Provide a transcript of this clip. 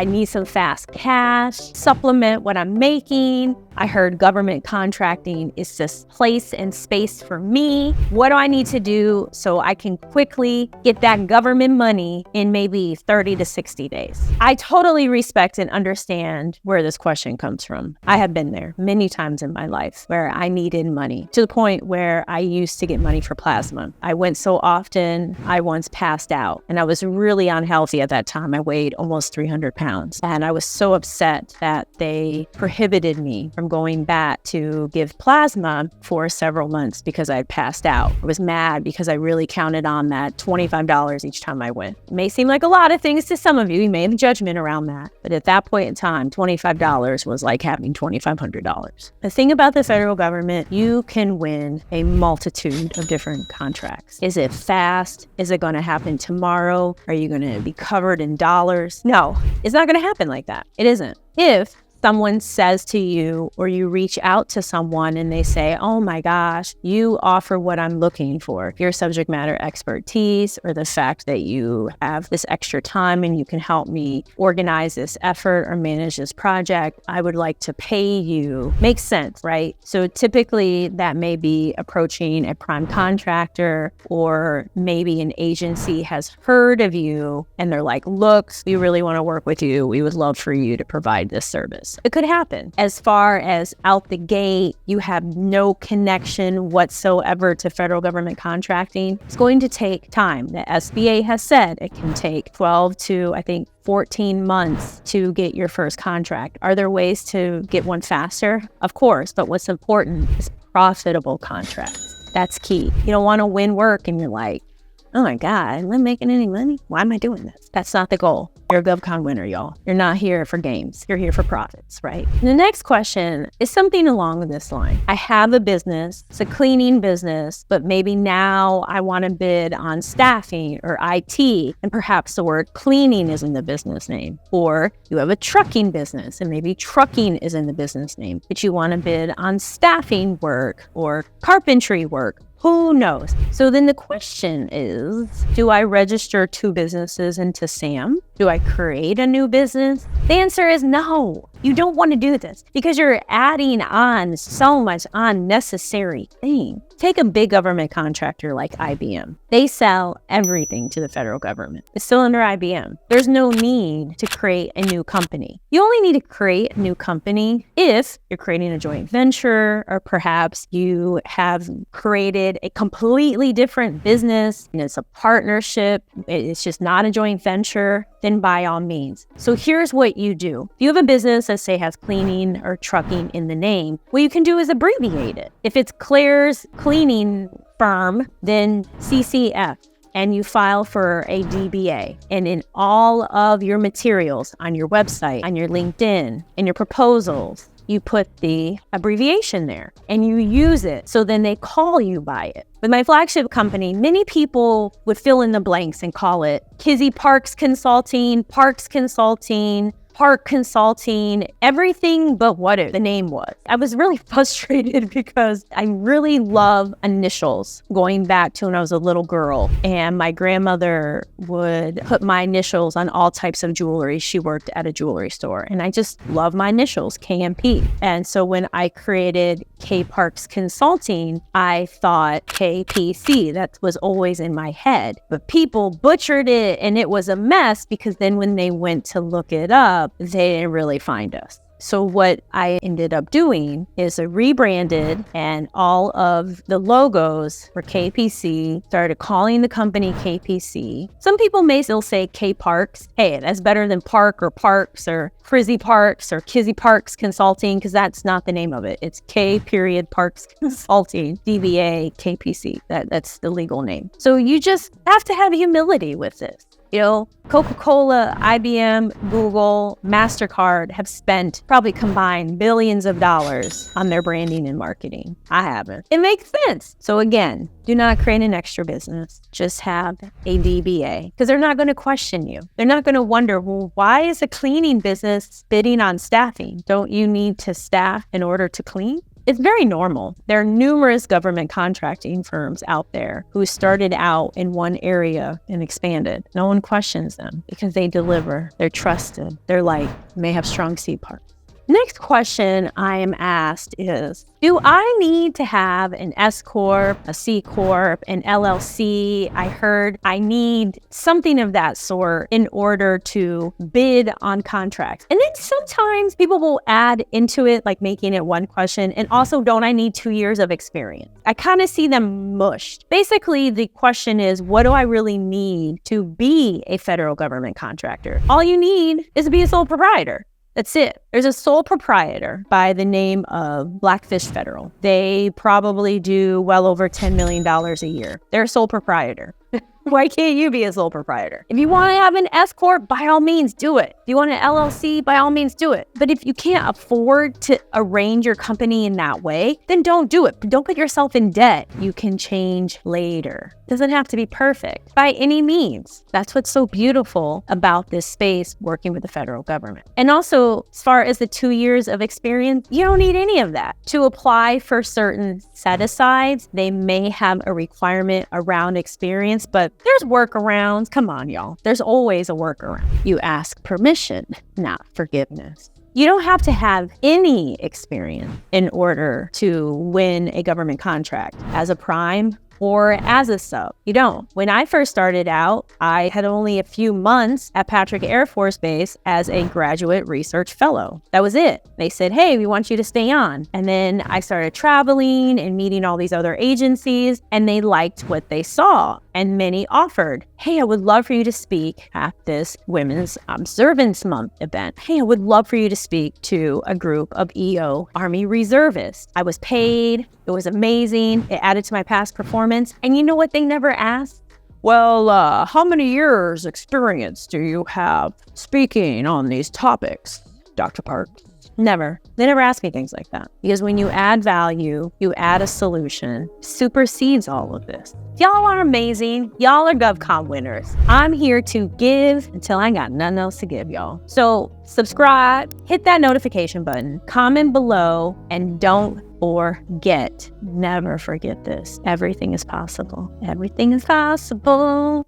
I need some fast cash, supplement what I'm making. I heard government contracting is this place and space for me. What do I need to do so I can quickly get that government money in maybe 30 to 60 days? I totally respect and understand where this question comes from. I have been there many times in my life where I needed money to the point where I used to get money for plasma. I went so often, I once passed out, and I was really unhealthy at that time. I weighed almost 300 pounds, and I was so upset that they prohibited me from going back to give plasma for several months because I had passed out. I was mad because I really counted on that $25 each time I went. It may seem like a lot of things to some of you. You may have judgment around that, but at that point in time, $25 was like having $2,500. The thing about the federal government, you can win a multitude of different contracts. Is it fast? Is it going to happen tomorrow? Are you going to be covered in dollars? No, it's not going to happen like that. It isn't. If someone says to you, or you reach out to someone and they say, oh my gosh, you offer what I'm looking for, your subject matter expertise, or the fact that you have this extra time and you can help me organize this effort or manage this project, I would like to pay you. Makes sense, right? So typically that may be approaching a prime contractor, or maybe an agency has heard of you and they're like, look, we really want to work with you. We would love for you to provide this service. It could happen. As far as out the gate, you have no connection whatsoever to federal government contracting. It's going to take time. The SBA has said it can take 12 to, I think, 14 months to get your first contract. Are there ways to get one faster? Of course, but what's important is profitable contracts. That's key. You don't want to win work and you're like, oh my God, am I making any money? Why am I doing this? That's not the goal. You're a GovCon winner, y'all. You're not here for games. You're here for profits, right? And the next question is something along this line. I have a business. It's a cleaning business, but maybe now I want to bid on staffing or IT, and perhaps the word cleaning is in the business name. Or you have a trucking business, and maybe trucking is in the business name, but you want to bid on staffing work or carpentry work. Who knows? So then the question is, do I register two businesses into SAM? Do I create a new business? The answer is no. You don't want to do this because you're adding on so much unnecessary thing. Take a big government contractor like IBM. They sell everything to the federal government. It's still under IBM. There's no need to create a new company. You only need to create a new company if you're creating a joint venture, or perhaps you have created a completely different business and it's a partnership. It's just not a joint venture. Then by all means. So here's what you do. If you have a business that say has cleaning or trucking in the name, what you can do is abbreviate it. If it's Claire's Cleaning Firm, then CCF, and you file for a DBA. And in all of your materials on your website, on your LinkedIn, and your proposals, you put the abbreviation there and you use it. So then they call you by it. With my flagship company, many people would fill in the blanks and call it Kizzy Parks Consulting, Parks Consulting, Park Consulting, everything but what the name was. I was really frustrated because I really love initials going back to when I was a little girl, and my grandmother would put my initials on all types of jewelry. She worked at a jewelry store, and I just love my initials, KMP. And so when I created K Parks Consulting, I thought KPC. That was always in my head. But people butchered it, and it was a mess because then when they went to look it up, they didn't really find us. So what I ended up doing is I rebranded, and all of the logos for KPC, started calling the company KPC. Some people may still say K Parks. Hey, that's better than Park or Parks or Frizzy Parks or Kizzy Parks Consulting, because that's not the name of it. It's K Parks Consulting, DBA KPC. That's the legal name. So you just have to have humility with this. You know, Coca-Cola, IBM, Google, MasterCard have spent probably combined billions of dollars on their branding and marketing. I haven't. It makes sense. So again, do not create an extra business. Just have a DBA, because they're not going to question you. They're not going to wonder, well, why is a cleaning business bidding on staffing? Don't you need to staff in order to clean? It's very normal. There are numerous government contracting firms out there who started out in one area and expanded. No one questions them because they deliver. They're trusted. They're light. May have strong C parts. Next question I am asked is, do I need to have an S Corp, a C Corp, an LLC? I heard I need something of that sort in order to bid on contracts. And then sometimes people will add into it, like making it one question. And also, don't I need 2 years of experience? I kind of see them mushed. Basically, the question is, what do I really need to be a federal government contractor? All you need is to be a sole proprietor. That's it. There's a sole proprietor by the name of Blackfish Federal. They probably do well over $10 million a year. They're a sole proprietor. Why can't you be a sole proprietor? If you want to have an S Corp, by all means, do it. If you want an LLC, by all means, do it. But if you can't afford to arrange your company in that way, then don't do it. Don't put yourself in debt. You can change later. Doesn't have to be perfect by any means. That's what's so beautiful about this space working with the federal government. And also, as far as the 2 years of experience, you don't need any of that. To apply for certain set-asides, they may have a requirement around experience, but there's workarounds. Come on, y'all. There's always a workaround. You ask permission, not forgiveness. You don't have to have any experience in order to win a government contract as a prime or as a sub. You don't. When I first started out, I had only a few months at Patrick Air Force Base as a graduate research fellow. That was it. They said, hey, we want you to stay on. And then I started traveling and meeting all these other agencies, and they liked what they saw. And many offered, hey, I would love for you to speak at this Women's Observance Month event. Hey, I would love for you to speak to a group of EO Army reservists. I was paid. It was amazing. It added to my past performance. And you know what they never asked? Well, how many years experience do you have speaking on these topics, Dr. Park? Never. They never ask me things like that. Because when you add value, you add a solution, supersedes all of this. Y'all are amazing. Y'all are GovCon winners. I'm here to give until I ain't got nothing else to give y'all. So subscribe, hit that notification button, comment below, and don't forget, never forget this. Everything is possible. Everything is possible.